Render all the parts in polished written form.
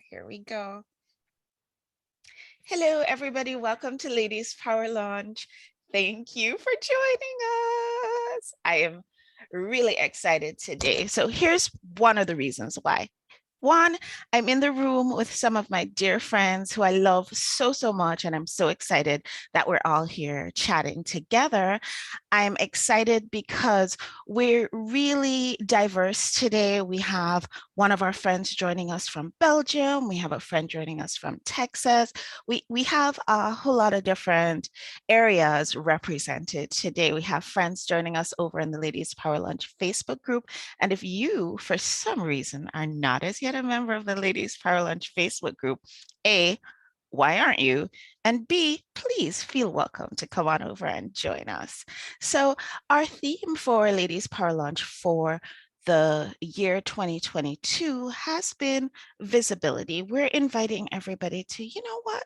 Here we go. Hello, everybody. Welcome to Ladies Power Launch. Thank you for joining us. I am really excited today. So here's one of the reasons why. One, I'm in the room with some of my dear friends who I love so, so much, and I'm so excited that we're all here chatting together. I'm excited because we're really diverse today. We have one of our friends joining us from Belgium. We have a friend joining us from Texas. We have a whole lot of different areas represented today. We have friends joining us over in the Ladies Power Lunch Facebook group. And if you, for some reason, are not as yet a member of the Ladies Power Lunch Facebook group, A, why aren't you? And B, please feel welcome to come on over and join us. So our theme for Ladies Power Lunch for the year 2022 has been visibility. We're inviting everybody to, you know what?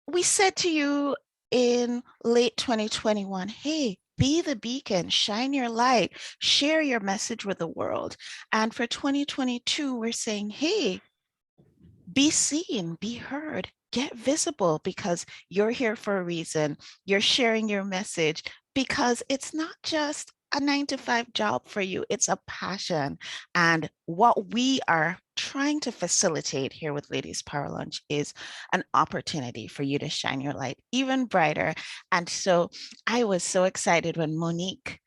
We said to you in late 2021, hey, be the beacon, shine your light, share your message with the world. And for 2022, we're saying, hey, be seen, be heard, get visible because you're here for a reason. You're sharing your message because it's not just a 9-to-5 job for you, it's a passion. And what we are trying to facilitate here with Ladies Power Lunch is an opportunity for you to shine your light even brighter. And so I was so excited when Monique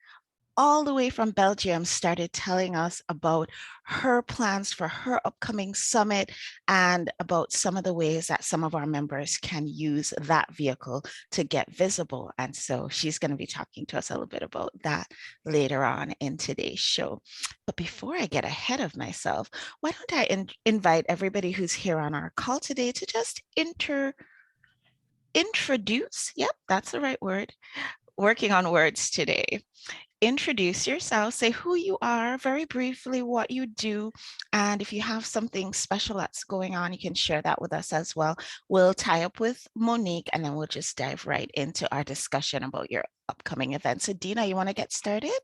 all the way from Belgium started telling us about her plans for her upcoming summit and about some of the ways that some of our members can use that vehicle to get visible. And so she's going to be talking to us a little bit about that later on in today's show. But before I get ahead of myself, why don't I invite everybody who's here on our call today to just introduce, yep, that's the right word, working on words today. Introduce yourself, say who you are, very briefly, what you do, and if you have something special that's going on, you can share that with us as well. We'll tie up with Monique, and then we'll just dive right into our discussion about your upcoming event. So Dina, you want to get started?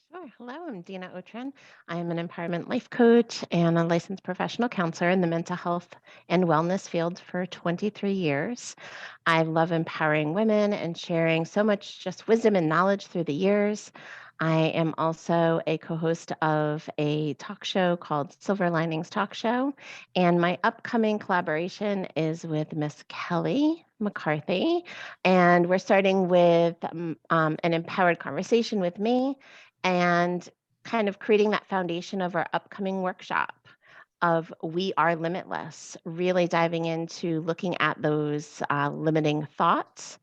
Sure. Hello, I'm Dina Otrin. I am an empowerment life coach and a licensed professional counselor in the mental health and wellness field for 23 years. I love empowering women and sharing so much just wisdom and knowledge through the years. I am also a co host of a talk show called Silver Linings Talk Show. And my upcoming collaboration is with Miss Kelly McCarthy. And we're starting with an empowered conversation with me and kind of creating that foundation of our upcoming workshop of We Are Limitless, really diving into looking at those limiting thoughts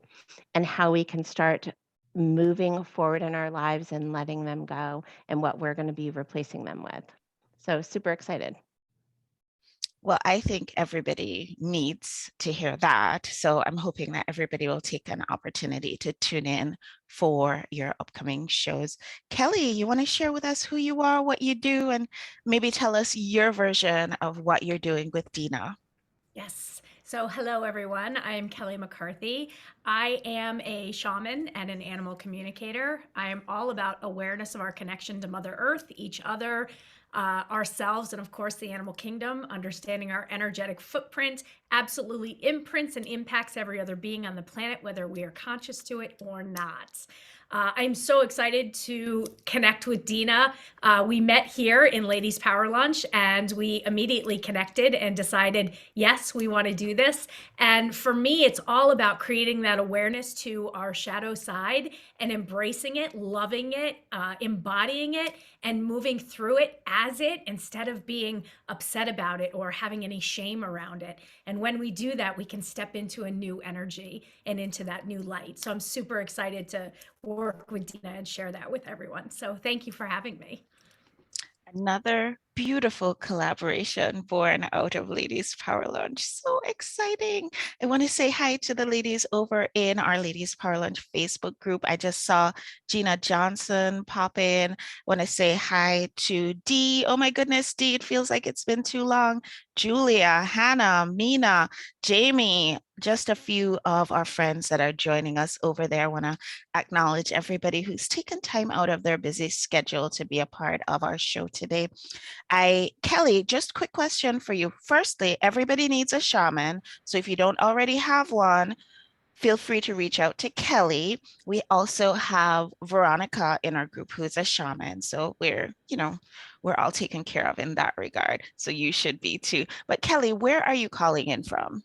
and how we can start moving forward in our lives and letting them go and what we're going to be replacing them with. So super excited. Well, I think everybody needs to hear that. So I'm hoping that everybody will take an opportunity to tune in for your upcoming shows. Kelly, you want to share with us who you are, what you do, and maybe tell us your version of what you're doing with Dina? Yes. So, hello everyone. I am Kelly McCarthy. I am a shaman and an animal communicator. I am all about awareness of our connection to Mother Earth, each other, ourselves, and of course the animal kingdom. Understanding our energetic footprint absolutely imprints and impacts every other being on the planet, whether we are conscious to it or not. I'm so excited to connect with Dina. We met here in Ladies Power Lunch and we immediately connected and decided, yes, we want to do this. And for me, it's all about creating that awareness to our shadow side and embracing it, loving it, embodying it, and moving through it as it instead of being upset about it or having any shame around it. And when we do that, we can step into a new energy and into that new light. So I'm super excited to work with Dina and share that with everyone. So thank you for having me. Another beautiful collaboration born out of Ladies Power Lunch. So exciting. I want to say hi to the ladies over in our Ladies Power Lunch Facebook group. I just saw Gina Johnson pop in. I want to say hi to Dee. Oh my goodness, Dee, it feels like it's been too long. Julia, Hannah, Mina, Jamie, just a few of our friends that are joining us over there. I want to acknowledge everybody who's taken time out of their busy schedule to be a part of our show today. Kelly, just quick question for you. Firstly, everybody needs a shaman. So if you don't already have one, feel free to reach out to Kelly. We also have Veronica in our group who's a shaman. So we're all taken care of in that regard. So you should be too. But Kelly, where are you calling in from?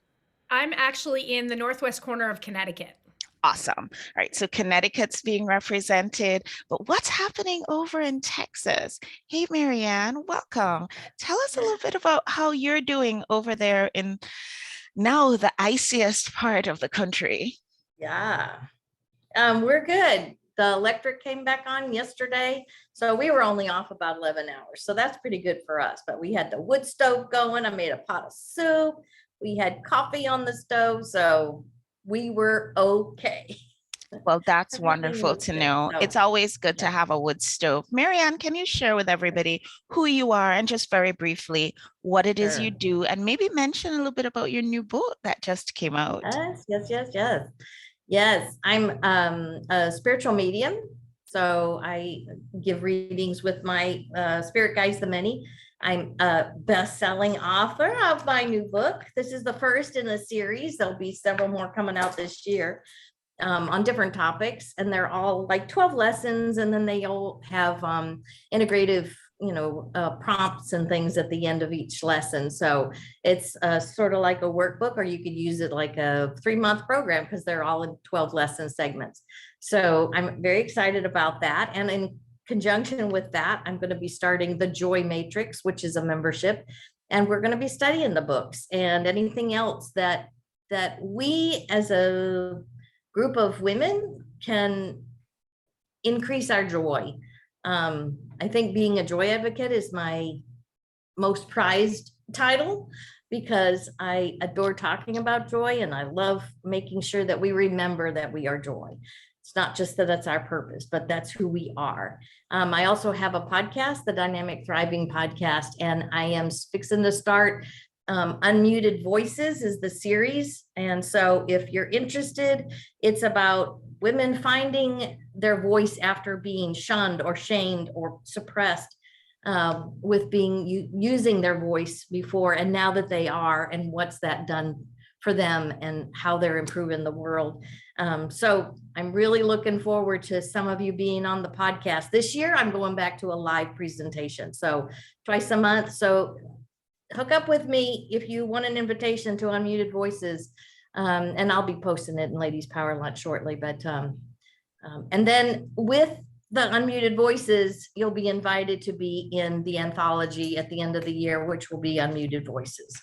I'm actually in the northwest corner of Connecticut. Awesome. All right, so Connecticut's being represented, but what's happening over in Texas? Hey, Marianne, welcome. Tell us a little bit about how you're doing over there in now the iciest part of the country. Yeah, we're good. The electric came back on yesterday, so we were only off about 11 hours. So that's pretty good for us. But we had the wood stove going. I made a pot of soup. We had coffee on the stove, so we were okay. Well, that's Everything wonderful was to good. know. So, It's always good to yeah. have a wood stove. Marianne, can you share with everybody who you are and just very briefly what it is you Sure. do and maybe mention a little bit about your new book that just came out? Yes. Yes, I'm a spiritual medium. So I give readings with my spirit guides, the many. I'm a best-selling author of my new book. This is the first in a series. There'll be several more coming out this year on different topics, and they're all like 12 lessons, and then they all have integrative prompts and things at the end of each lesson. So it's sort of like a workbook, or you could use it like a 3-month program because they're all in 12 lesson segments. So I'm very excited about that. And in conjunction with that, I'm going to be starting the Joy Matrix, which is a membership. And we're going to be studying the books and anything else that we as a group of women can increase our joy. I think being a joy advocate is my most prized title because I adore talking about joy, and I love making sure that we remember that we are joy. It's not just that that's our purpose, but that's who we are. I also have a podcast, the Dynamic Thriving Podcast, and I am fixing to start Unmuted Voices is the series. And so if you're interested, it's about women finding their voice after being shunned or shamed or suppressed with being using their voice before, and now that they are, and what's that done for them and how they're improving the world. So I'm really looking forward to some of you being on the podcast. This year, I'm going back to a live presentation. So twice a month. So hook up with me if you want an invitation to Unmuted Voices, and I'll be posting it in Ladies Power Lunch shortly. But and then with the Unmuted Voices, you'll be invited to be in the anthology at the end of the year, which will be Unmuted Voices.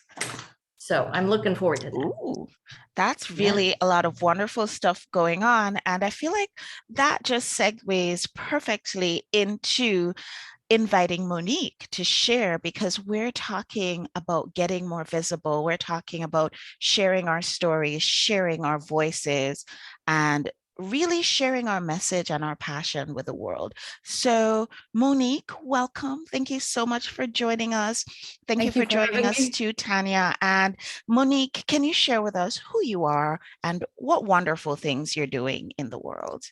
So I'm looking forward to that. Ooh, that's really a lot of wonderful stuff going on. And I feel like that just segues perfectly into inviting Monique to share, because we're talking about getting more visible. We're talking about sharing our stories, sharing our voices, and really sharing our message and our passion with the world. So Monique, welcome. Thank you so much for joining us. Thank you for joining us too, Tanya. And Monique, can you share with us who you are and what wonderful things you're doing in the world?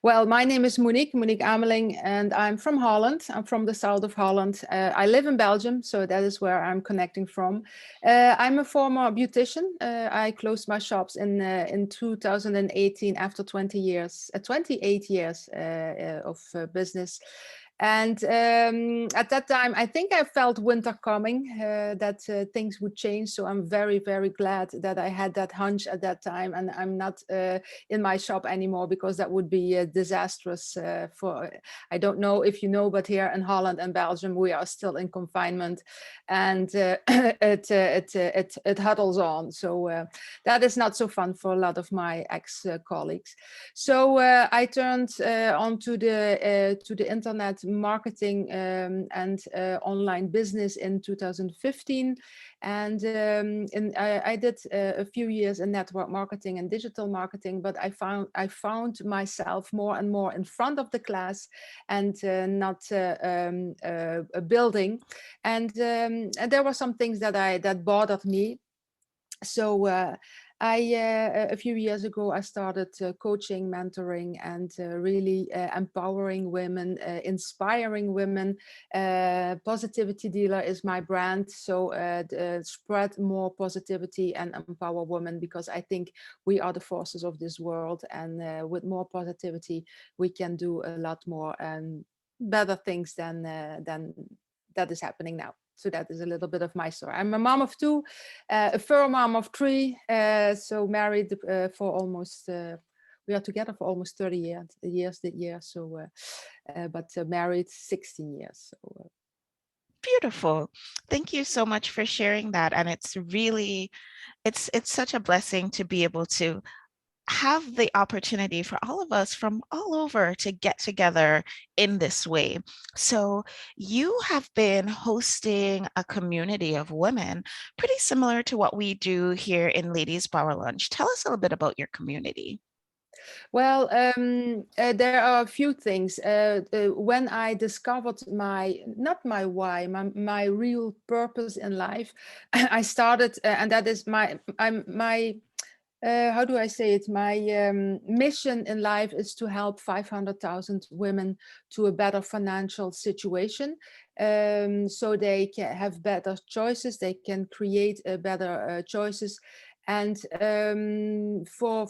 Well, my name is Monique Ameling, and I'm from Holland. I'm from the south of Holland. I live in Belgium, so that is where I'm connecting from. I'm a former beautician. I closed my shops in 2018 after 28 years of business. And at that time, I think I felt winter coming, that things would change. So I'm very, very glad that I had that hunch at that time, and I'm not in my shop anymore, because that would be disastrous for, I don't know if you know, but here in Holland and Belgium, we are still in confinement, and it huddles on. So that is not so fun for a lot of my ex-colleagues. So I turned onto the internet marketing and online business in 2015, and I did a few years in network marketing and digital marketing, but I found myself more and more in front of the class and not building, and there were some things that bothered me. So A few years ago, I started coaching, mentoring, and really empowering women, inspiring women. Positivity Dealer is my brand. So spread more positivity and empower women, because I think we are the forces of this world. And with more positivity, we can do a lot more and better things than that is happening now. So that is a little bit of my story. I'm a mom of two, a fur mom of three, so married for almost, we are together for almost 30 years this year. So, but married 16 years. So, Beautiful. Thank you so much for sharing that. And it's really, it's such a blessing to be able to have the opportunity for all of us from all over to get together in this way. So you have been hosting a community of women pretty similar to what we do here in Ladies Power Lunch. Tell us a little bit about your community. well, there are a few things. When I discovered not my why, my real purpose in life, I started, and that is my how do I say it? My mission in life is to help 500,000 women to a better financial situation, so they can have better choices. They can create better choices, and for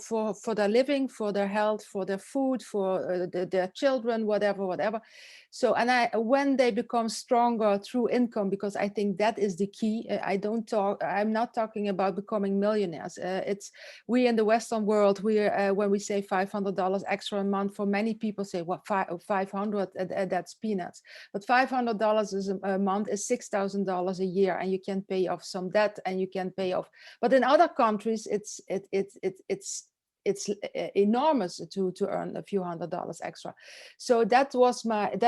their living, for their health, for their food, for their children, whatever. So, and when they become stronger through income, because I think that is the key. I'm not talking about becoming millionaires. We in the Western world, when we say $500 extra a month, for many people say, what, 500, that's peanuts. But $500 a month is $6,000 a year, and you can pay off some debt, and you can pay off. But in other countries, it's enormous to earn a few $100s extra. So that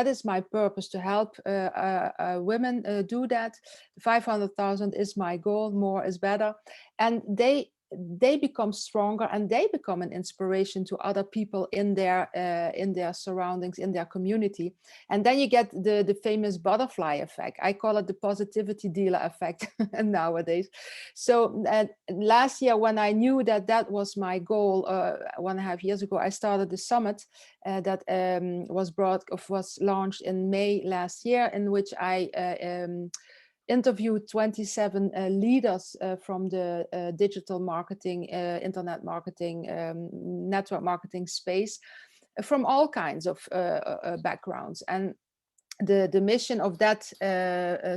is my purpose, to help women do that. 500,000 is my goal. More is better, and they become stronger, and they become an inspiration to other people in their surroundings, in their community. And then you get the famous butterfly effect. I call it the positivity dealer effect nowadays. So last year, when I knew that was my goal, 1.5 years ago, I started the summit that was launched in May last year, in which I interviewed 27 leaders from the digital marketing, internet marketing, network marketing space, from all kinds of backgrounds. And the mission of that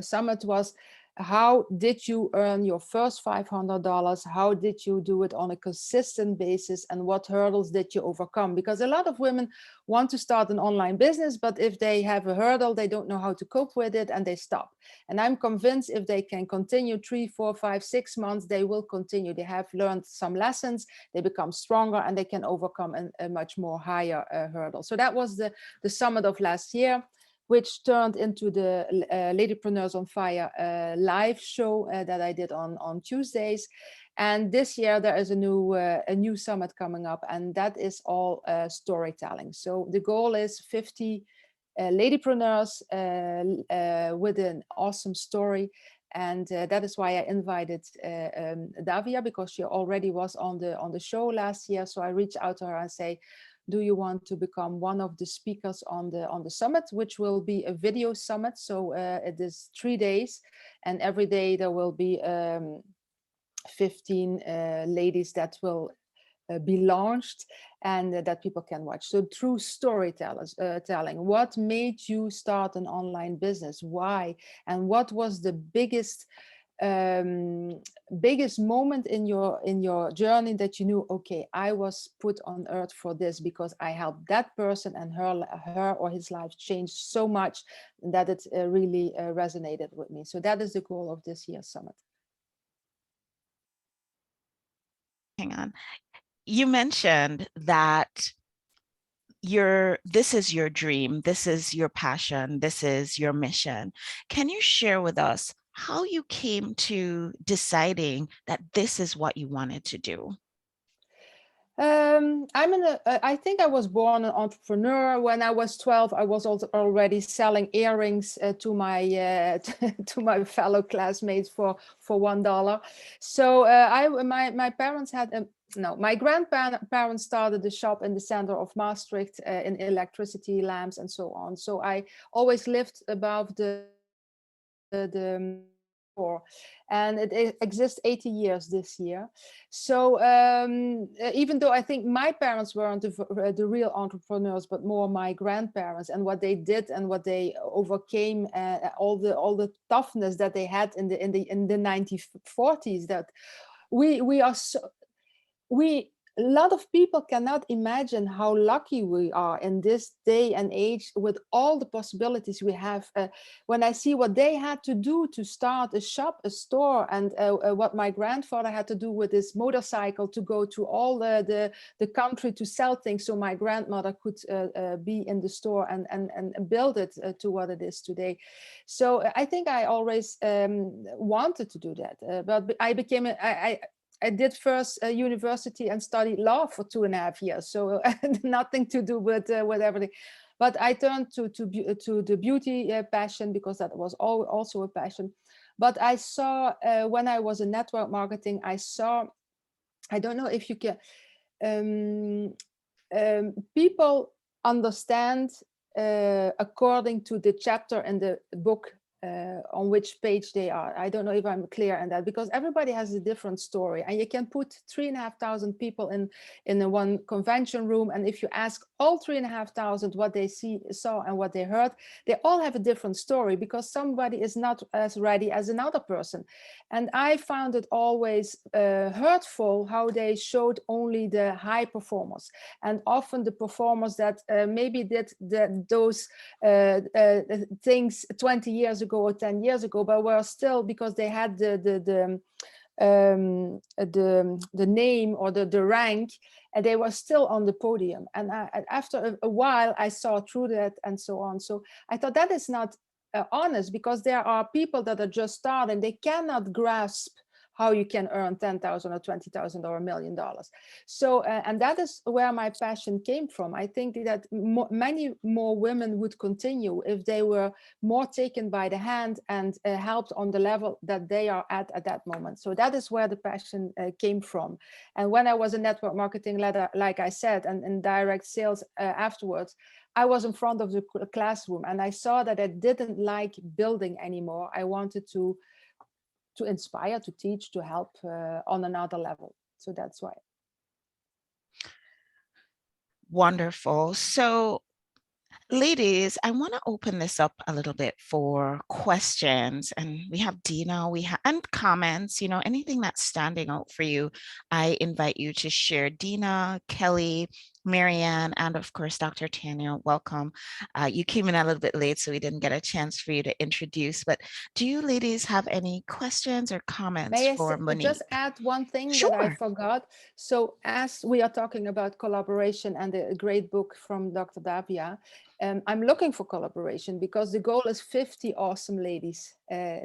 summit was, how did you earn your first $500? How did you do it on a consistent basis? And what hurdles did you overcome? Because a lot of women want to start an online business, but if they have a hurdle, they don't know how to cope with it, and they stop. And I'm convinced if they can continue 3, 4, 5, 6 months, they will continue. They have learned some lessons, they become stronger, and they can overcome a much more higher hurdle. So that was the summit of last year, which turned into the Ladypreneurs on Fire live show that I did on Tuesdays. And this year there is a new summit coming up, and that is all storytelling. So the goal is 50 Ladypreneurs with an awesome story. And that is why I invited Davia, because she already was on the show last year. So I reached out to her and say, do you want to become one of the speakers on the summit, which will be a video summit? So it is 3 days, and every day there will be 15 ladies that will be launched, and that people can watch. So through storytelling, what made you start an online business? Why? And what was the biggest moment in your journey that you knew, okay, I was put on earth for this because I helped that person, and her or his life changed so much that it really resonated with me. So that is the goal of this year's summit. Hang on. You mentioned that this is your dream, this is your passion, this is your mission. Can you share with us how you came to deciding that this is what you wanted to do? I think I was born an entrepreneur. When I was 12, I was also already selling earrings to my to my fellow classmates for $1. So my parents had no, my grandparents started the shop in the center of Maastricht in electricity, lamps, and so on. So I always lived above the floor, and it exists 80 years this year. So even though I think my parents weren't the real entrepreneurs, but more my grandparents and what they did and what they overcame, all the toughness that they had in the 1940s, that we are so a lot of people cannot imagine how lucky we are in this day and age with all the possibilities we have. When I see what they had to do to start a shop, a store, and what my grandfather had to do with his motorcycle to go to all the country to sell things, so my grandmother could be in the store and build it to what it is today. So I think I always wanted to do that, but I became I did first university and studied law for 2.5 years, so nothing to do with everything. But I turned to the beauty passion, because that was also a passion. But I saw when I was in network marketing, I don't know if you can, people understand according to the chapter in the book on which page they are. I don't know if I'm clear in that, because everybody has a different story, and you can put 3,500 people in one convention room, and if you ask all 3,500 what they saw and what they heard, they all have a different story, because somebody is not as ready as another person. And I found it always hurtful how they showed only the high performers, and often the performers that maybe did those things 20 years ago or 10 years ago, but were still, because they had the name or the rank, and they were still on the podium. And after a while, I saw through that and so on. So I thought that is not honest, because there are people that are just starting, they cannot grasp how you can earn 10,000 or 20,000 or $1 million. So, and that is where my passion came from. I think that many more women would continue if they were more taken by the hand and helped on the level that they are at that moment. So that is where the passion came from. And when I was in network marketing, like I said, and in direct sales afterwards, I was in front of the classroom, and I saw that I didn't like building anymore. I wanted to inspire, to teach, to help on another level. So that's why. Wonderful. So ladies, I want to open this up a little bit for questions, and we have Dina, and comments, anything that's standing out for you. I invite you to share. Dina, Kelly, Marianne, and of course, Dr. Tanya, welcome. You came in a little bit late, so we didn't get a chance for you to introduce, but do you ladies have any questions or comments for Monique? Just add one thing Sure. that I forgot. So as we are talking about collaboration and a great book from Dr. Davia, I'm looking for collaboration, because the goal is 50 awesome ladies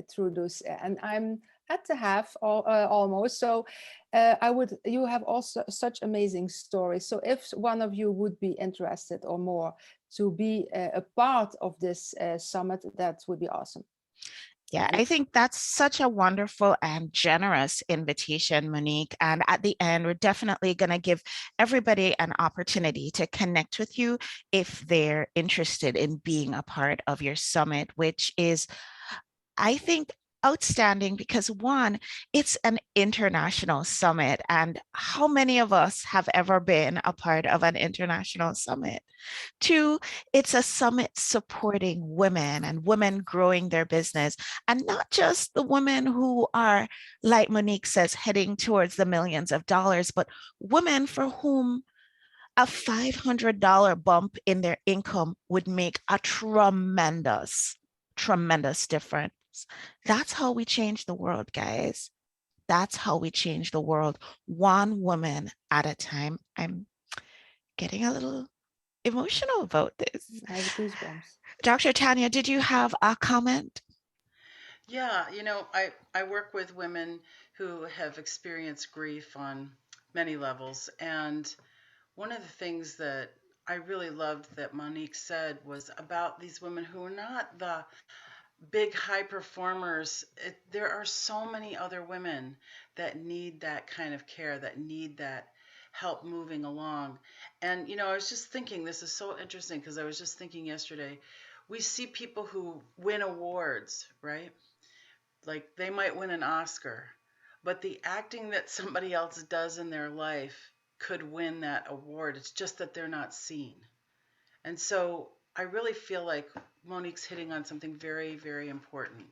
through this, and I'm at the half almost. So you have also such amazing stories. So if one of you would be interested or more to be a part of this summit, that would be awesome. Yeah, I think that's such a wonderful and generous invitation, Monique. And at the end, we're definitely going to give everybody an opportunity to connect with you if they're interested in being a part of your summit, which is, I think, outstanding, because one, it's an international summit, and how many of us have ever been a part of an international summit? Two, it's a summit supporting women and women growing their business, and not just the women who are, like Monique says, heading towards the millions of dollars, but women for whom a $500 bump in their income would make a tremendous difference. That's how we change the world, guys. That's how we change the world, one woman at a time. I'm getting a little emotional about this. I have goosebumps. Dr. Tanya, did you have a comment? Yeah, I work with women who have experienced grief on many levels. And one of the things that I really loved that Monique said was about these women who are not the big high performers. There are so many other women that need that kind of care, that need that help moving along. And, I was just thinking, this is so interesting because I was just thinking yesterday, we see people who win awards, right? Like they might win an Oscar, but the acting that somebody else does in their life could win that award. It's just that they're not seen. And so I really feel like Monique's hitting on something very, very important.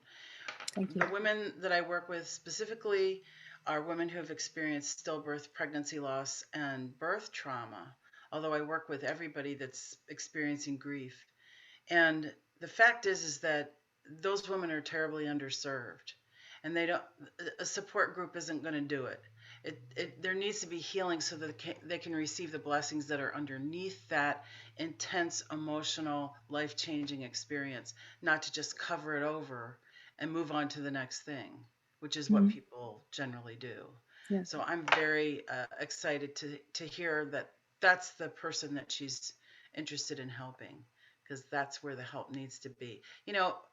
Thank you. The women that I work with specifically are women who have experienced stillbirth, pregnancy loss, and birth trauma, although I work with everybody that's experiencing grief. And the fact is that those women are terribly underserved, and a support group isn't going to do it. There needs to be healing so that they can receive the blessings that are underneath that intense, emotional, life-changing experience, not to just cover it over and move on to the next thing, which is what people generally do. Yes. So I'm very excited to hear that that's the person that she's interested in helping, because that's where the help needs to be.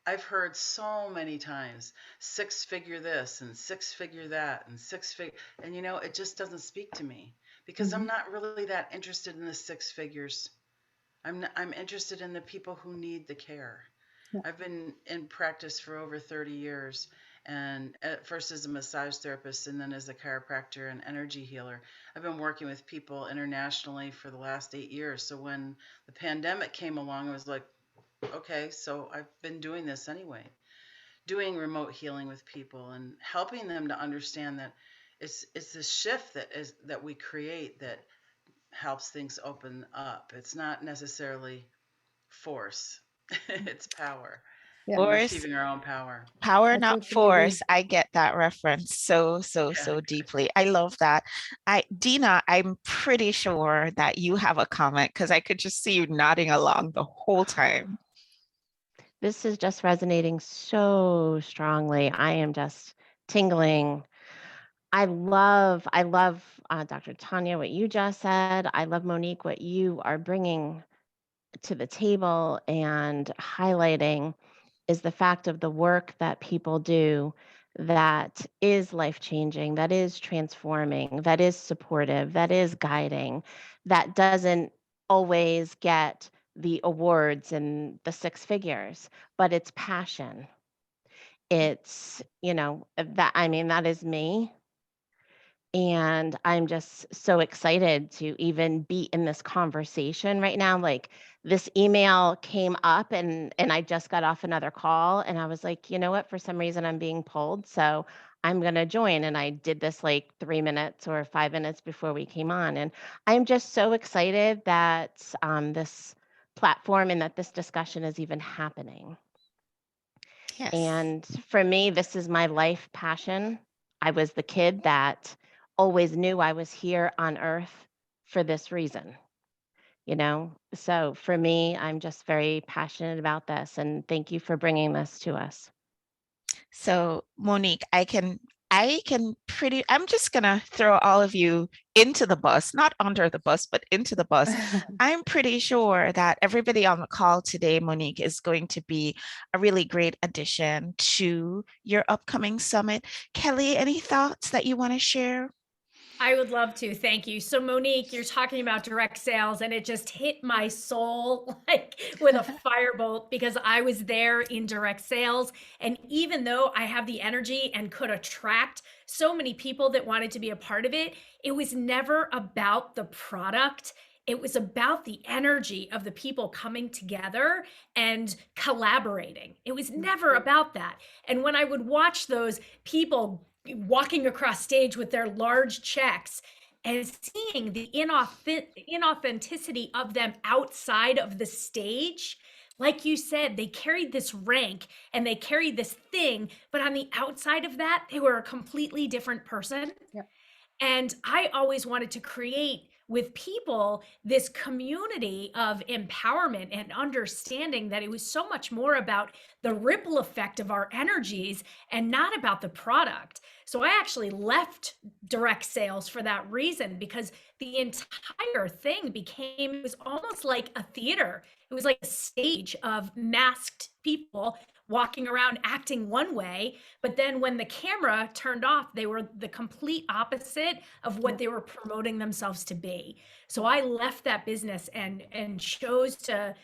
I've heard so many times 6-figure this and 6-figure that and and it just doesn't speak to me because I'm not really that interested in the 6 figures. I'm interested in the people who need the care. Yeah. I've been in practice for over 30 years, and at first as a massage therapist and then as a chiropractor and energy healer. I've been working with people internationally for the last 8 years. So when the pandemic came along, I was like, okay, so I've been doing this anyway, doing remote healing with people and helping them to understand that it's this shift that we create that helps things open up. It's not necessarily force. It's power. Yeah. And Force, receiving our own power. power, I not totally agree. force. I get that reference so deeply. I love that. Dina, I'm pretty sure that you have a comment because I could just see you nodding along the whole time. This is just resonating so strongly. I am just tingling. I love, Dr. Tanya, what you just said. I love, Monique, what you are bringing to the table and highlighting is the fact of the work that people do that is life-changing, that is transforming, that is supportive, that is guiding, that doesn't always get the awards and the 6 figures, but it's passion. It's, that is me. And I'm just so excited to even be in this conversation right now. Like this email came up and I just got off another call and I was like, you know what, for some reason I'm being pulled. So I'm going to join. And I did this like 3 minutes or 5 minutes before we came on. And I'm just so excited that this platform and that this discussion is even happening. Yes. And for me, this is my life passion. I was the kid that always knew I was here on earth for this reason, So for me, I'm just very passionate about this. And thank you for bringing this to us. So Monique, I'm just going to throw all of you into the bus, not under the bus, but into the bus. I'm pretty sure that everybody on the call today, Monique, is going to be a really great addition to your upcoming summit. Kelly, any thoughts that you want to share? I would love to. Thank you. So Monique, you're talking about direct sales and it just hit my soul like with a firebolt because I was there in direct sales. And even though I have the energy and could attract so many people that wanted to be a part of it, it was never about the product. It was about the energy of the people coming together and collaborating. It was never about that. And when I would watch those people walking across stage with their large checks and seeing the inauthenticity of them outside of the stage, like you said, they carried this rank and they carried this thing, but on the outside of that, they were a completely different person. Yep. And I always wanted to create with people this community of empowerment and understanding that it was so much more about the ripple effect of our energies and not about the product. So I actually left direct sales for that reason, because the entire thing became, it was almost like a theater. It was like a stage of masked people walking around acting one way, but then when the camera turned off, they were the complete opposite of what they were promoting themselves to be. So I left that business and chose to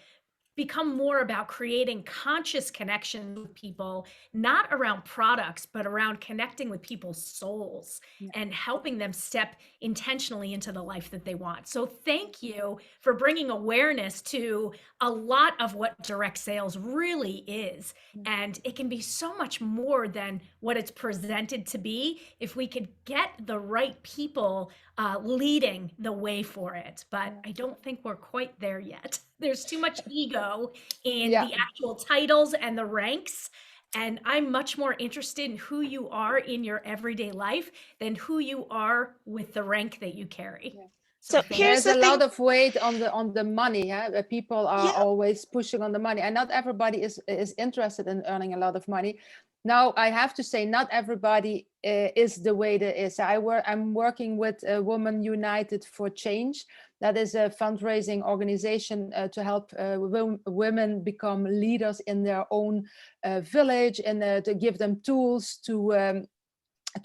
become more about creating conscious connections with people, not around products, but around connecting with people's souls and helping them step intentionally into the life that they want. So thank you for bringing awareness to a lot of what direct sales really is. And it can be so much more than what it's presented to be if we could get the right people leading the way for it. But I don't think we're quite there yet. There's too much ego in the actual titles and the ranks. And I'm much more interested in who you are in your everyday life than who you are with the rank that you carry. So here's There's the a thing. lot of weight on the money. People are always pushing on the money, and not everybody is interested in earning a lot of money. Now, I have to say, not everybody is the way that is. I'm working with Women United for Change. That is a fundraising organization to help women become leaders in their own village, and to give them tools to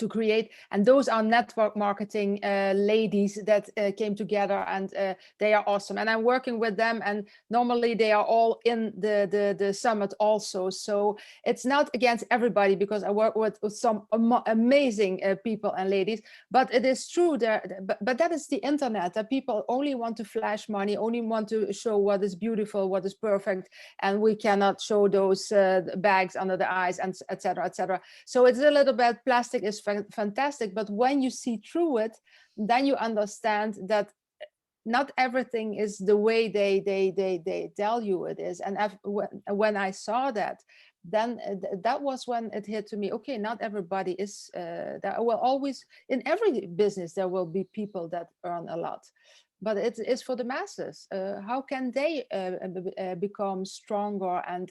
create. And those are network marketing ladies that came together, and they are awesome. And I'm working with them, and normally they are all in the summit also. So it's not against everybody, because I work with some amazing people and ladies. But it is true but that is the internet, that people only want to flash money, only want to show what is beautiful, what is perfect, and we cannot show those bags under the eyes, and etc., etc. So it's a little bit, plastic is fantastic, but when you see through it, then you understand that not everything is the way they tell you it is. And when I saw that, then that was when it hit to me, okay, not everybody is there will always, in every business there will be people that earn a lot, but it is for the masses. How can they become stronger and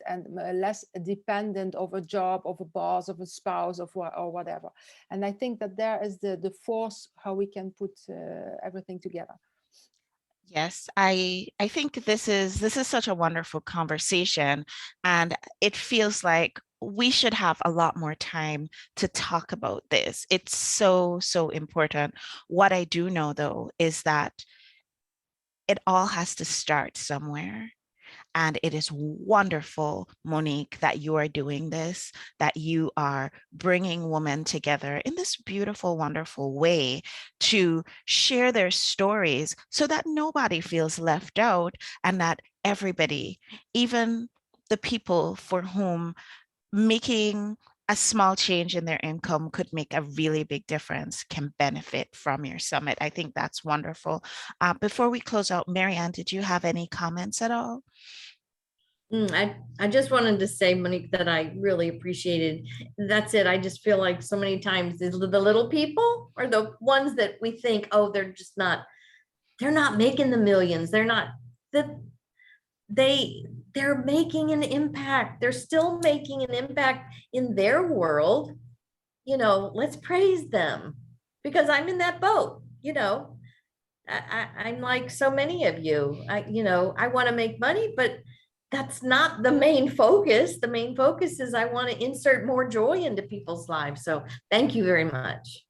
less dependent of a job, of a boss, of a spouse, or whatever? And I think that there is the force how we can put everything together. Yes, I think this is such a wonderful conversation, and it feels like we should have a lot more time to talk about this. It's so, so important. What I do know, though, is that it all has to start somewhere. And it is wonderful, Monique, that you are doing this, that you are bringing women together in this beautiful, wonderful way to share their stories so that nobody feels left out, and that everybody, even the people for whom making a small change in their income could make a really big difference, can benefit from your summit. I think that's wonderful. Before we close out, Marianne, did you have any comments at all? I just wanted to say, Monique, that I really appreciated. That's it. I just feel like so many times the little people are the ones that we think, oh, they're not making the millions. They're not they're making an impact. They're still making an impact in their world. Let's praise them, because I'm in that boat. I'm like so many of you. I want to make money, but that's not the main focus. The main focus is I want to insert more joy into people's lives. So thank you very much.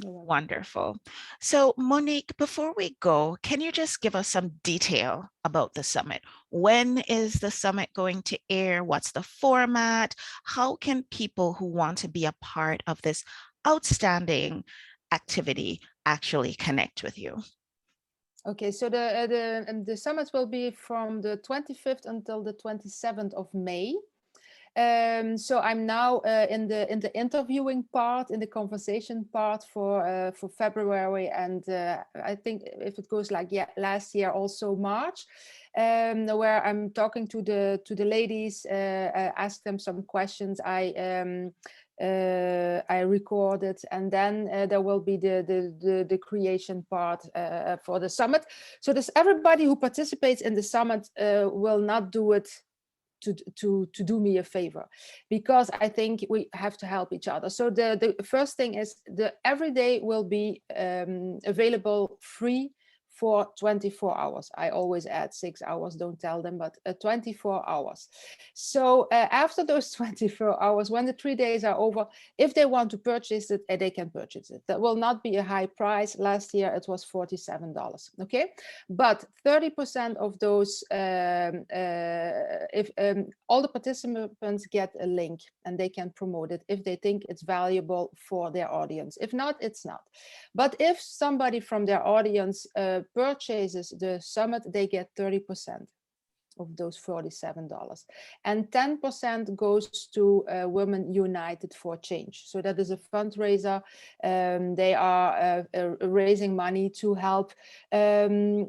Wonderful. So Monique, before we go, can you just give us some detail about the summit? When is the summit going to air? What's the format? How can people who want to be a part of this outstanding activity actually connect with you? Okay, so the summit will be from the 25th until the 27th of May. So I'm now in the interviewing part, in the conversation part for February, and I think if it goes like last year, also March, where I'm talking to the ladies, ask them some questions. I record it, and then there will be the creation part for the summit. So everybody who participates in the summit will not do it to do me a favor, because I think we have to help each other. So the first thing is every day will be available free for 24 hours. I always add 6 hours, don't tell them, but 24 hours. So after those 24 hours, when the 3 days are over, if they want to purchase it, they can purchase it. That will not be a high price. Last year it was $47. Okay, but 30% of those, if all the participants get a link and they can promote it if they think it's valuable for their audience. If not, it's not. But if somebody from their audience purchases the summit, they get 30% of those $47, and 10% goes to Women United for Change. So that is a fundraiser. They are raising money to help children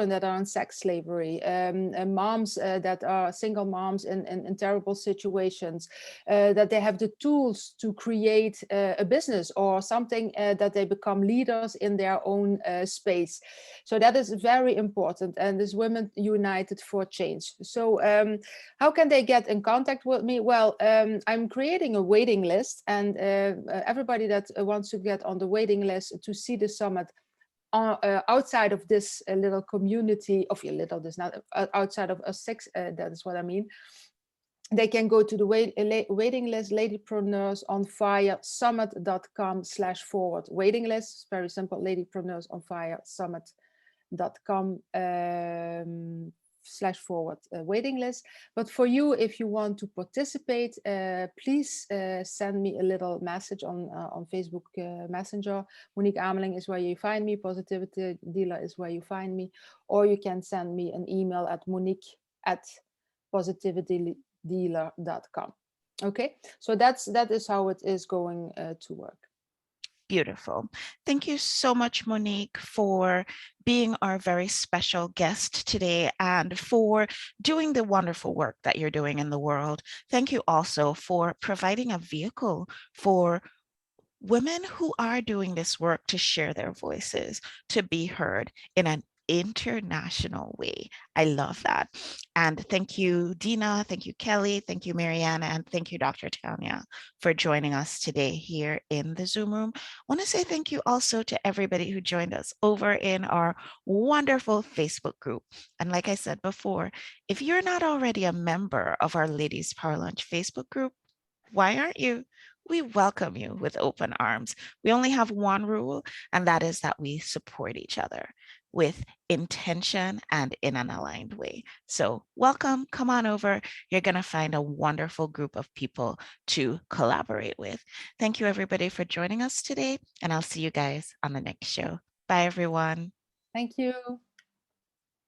that are in sex slavery, moms that are single moms in terrible situations, that they have the tools to create a business or something, that they become leaders in their own space. So that is very important, and this Women United for Change. So how can they get in contact with me? Well, I'm creating a waiting list, and everybody that wants to get on the waiting list to see the summit outside of this little community of outside of us six, that is what I mean. They can go to the waiting list, Ladypreneurs on Fire summit.com/forward waiting list. It's very simple, Ladypreneurs on Fire summit.com /forward waiting list. But for you, if you want to participate, please send me a little message on Facebook Messenger. Monique Ameling is where you find me. Positivity Dealer is where you find me. Or you can send me an email at monique@positivitydealer.com. Okay, so that is how it is going to work. Beautiful. Thank you so much, Monique, for being our very special guest today and for doing the wonderful work that you're doing in the world. Thank you also for providing a vehicle for women who are doing this work to share their voices, to be heard in an international way. I love that. And thank you, Dina. Thank you, Kelly. Thank you, Mariana. And thank you, Dr. Tanya, for joining us today here in the Zoom room. I want to say thank you also to everybody who joined us over in our wonderful Facebook group. And like I said before, if you're not already a member of our Ladies Power Lunch Facebook group, why aren't you? We welcome you with open arms. We only have one rule, and that is that we support each other with intention and in an aligned way. So welcome, come on over. You're going to find a wonderful group of people to collaborate with. Thank you, everybody, for joining us today, and I'll see you guys on the next show. Bye, everyone. Thank you.